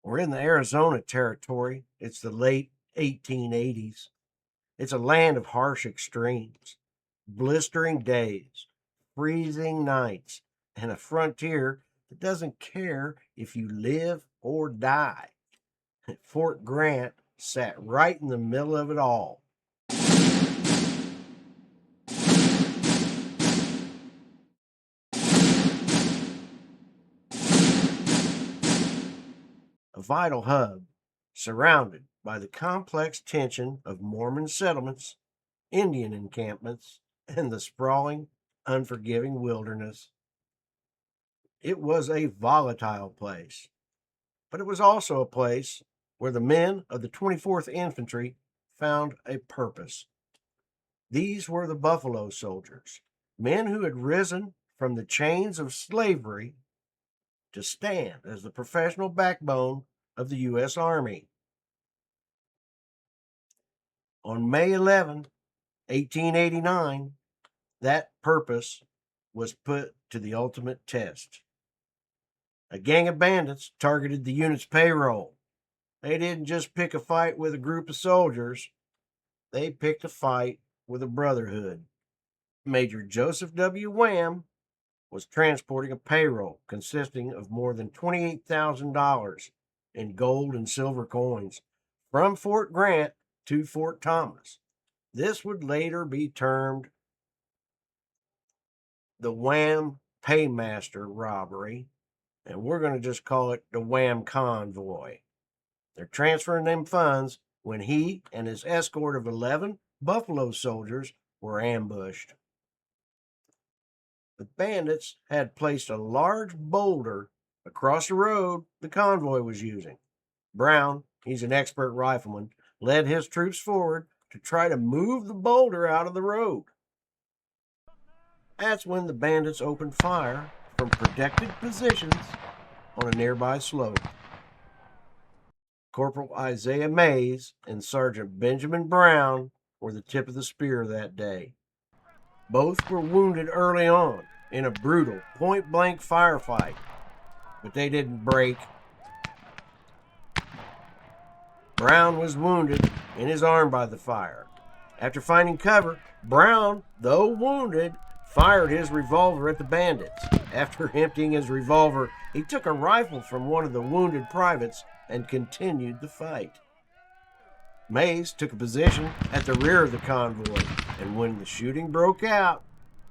We're in the Arizona territory. It's the late 1880s. It's a land of harsh extremes, blistering days, freezing nights, and a frontier that doesn't care if you live or die. Fort Grant sat right in the middle of it all. A vital hub, surrounded by the complex tension of Mormon settlements, Indian encampments, and the sprawling, unforgiving wilderness. It was a volatile place, but it was also a place where the men of the 24th Infantry found a purpose. These were the Buffalo Soldiers, men who had risen from the chains of slavery to stand as the professional backbone of the U.S. Army. On May 11, 1889, that purpose was put to the ultimate test. A gang of bandits targeted the unit's payroll. They didn't just pick a fight with a group of soldiers, they picked a fight with a brotherhood. Major Joseph W. Wham was transporting a payroll consisting of more than $28,000 in gold and silver coins from Fort Grant to Fort Thomas. This would later be termed the Wham Paymaster robbery, and we're going to just call it the Wham Convoy. They're transferring them funds when he and his escort of 11 Buffalo soldiers were ambushed. The bandits had placed a large boulder across the road the convoy was using. Brown, he's an expert rifleman, led his troops forward to try to move the boulder out of the road. That's when the bandits opened fire from protected positions on a nearby slope. Corporal Isaiah Mays and Sergeant Benjamin Brown were the tip of the spear that day. Both were wounded early on in a brutal point-blank firefight, but they didn't break. Brown was wounded in his arm by the fire. After finding cover, Brown, though wounded, fired his revolver at the bandits. After emptying his revolver, he took a rifle from one of the wounded privates and continued the fight. Mays took a position at the rear of the convoy, and when the shooting broke out,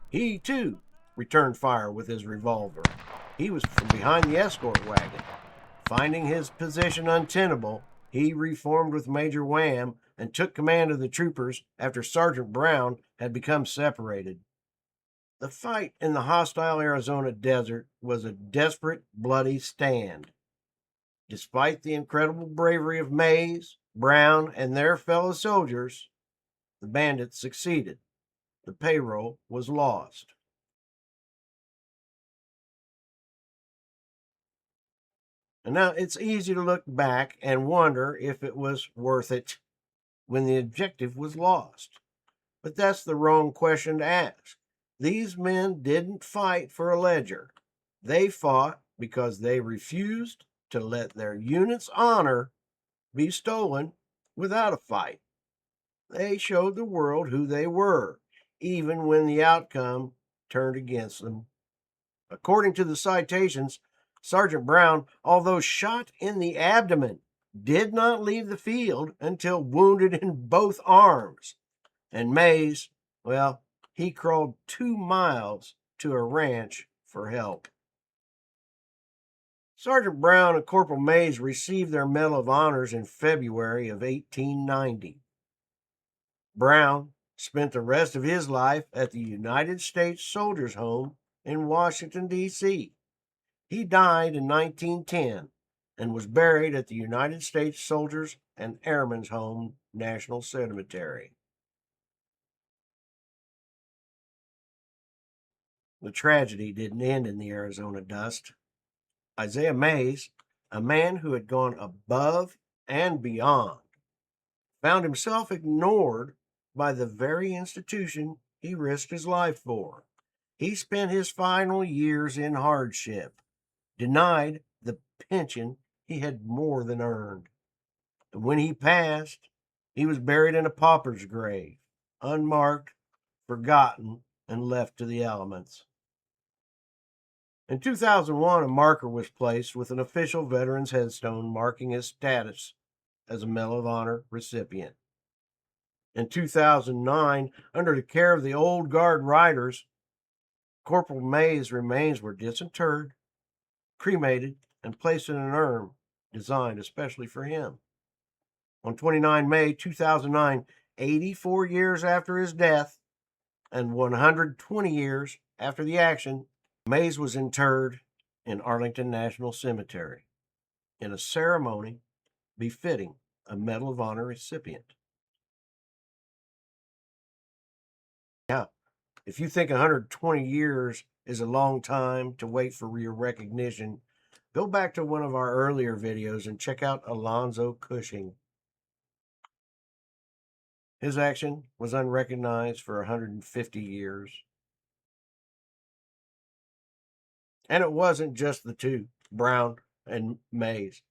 he too returned fire with his revolver. He was from behind the escort wagon. Finding his position untenable, he reformed with Major Wham and took command of the troopers after Sergeant Brown had become separated. The fight in the hostile Arizona desert was a desperate, bloody stand. Despite the incredible bravery of Mays, Brown, and their fellow soldiers, the bandits succeeded. The payroll was lost. And now it's easy to look back and wonder if it was worth it when the objective was lost. But that's the wrong question to ask. These men didn't fight for a ledger. They fought because they refused to let their unit's honor be stolen without a fight. They showed the world who they were, even when the outcome turned against them. According to the citations, Sergeant Brown, although shot in the abdomen, did not leave the field until wounded in both arms. And Mays, well, he crawled 2 miles to a ranch for help. Sergeant Brown and Corporal Mays received their Medal of Honors in February of 1890. Brown spent the rest of his life at the United States Soldiers' Home in Washington, D.C. He died in 1910 and was buried at the United States Soldiers and Airmen's Home National Cemetery. The tragedy didn't end in the Arizona dust. Isaiah Mays, a man who had gone above and beyond, found himself ignored by the very institution he risked his life for. He spent his final years in hardship, denied the pension he had more than earned. And when he passed, he was buried in a pauper's grave, unmarked, forgotten, and left to the elements. In 2001, a marker was placed with an official veteran's headstone marking his status as a Medal of Honor recipient. In 2009, under the care of the Old Guard Riders, Corporal May's remains were disinterred, cremated, and placed in an urn designed especially for him. On 29 May 2009, 84 years after his death and 120 years after the action, Mays was interred in Arlington National Cemetery in a ceremony befitting a Medal of Honor recipient. Now, if you think 120 years is a long time to wait for your recognition, go back to one of our earlier videos and check out Alonzo Cushing. His action was unrecognized for 150 years. And it wasn't just the two, Brown and Mays.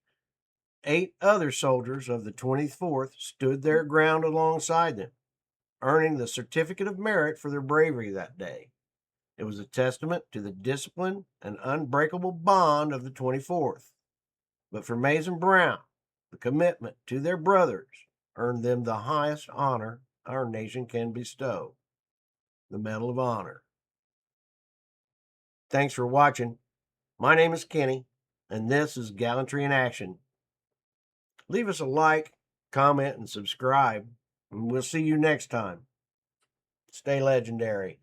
8 other soldiers of the 24th stood their ground alongside them, earning the Certificate of Merit for their bravery that day. It was a testament to the discipline and unbreakable bond of the 24th. But for Mays and Brown, the commitment to their brothers earned them the highest honor our nation can bestow, the Medal of Honor. Thanks for watching. My name is Kenny, and this is Gallantry in Action. Leave us a like, comment, and subscribe, and we'll see you next time. Stay legendary.